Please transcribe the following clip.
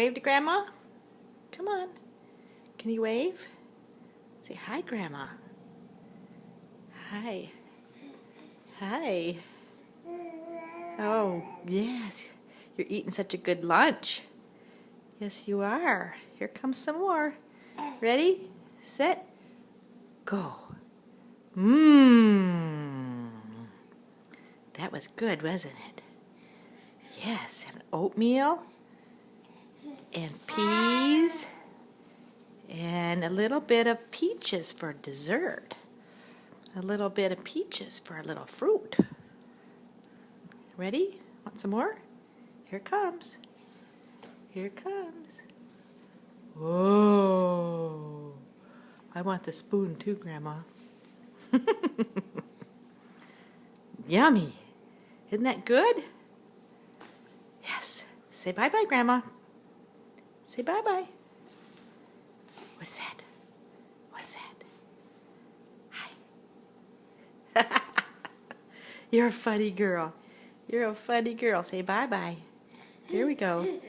Wave to Grandma? Come on. Can you wave? Say hi, Grandma. Hi. Hi. Oh, yes. You're eating such a good lunch. Yes, you are. Here comes some more. Ready, set, go. Mmm. That was good, wasn't it? Yes, and oatmeal and peas and a little bit of peaches for dessert. A little bit of peaches for a little fruit. Ready? Want some more? Here it comes. Here it comes. Whoa. I want the spoon too, Grandma. Yummy. Isn't that good? Yes. Say bye-bye, Grandma. Say bye-bye. What's that? What's that? Hi. You're a funny girl. You're a funny girl. Say bye-bye. Here we go.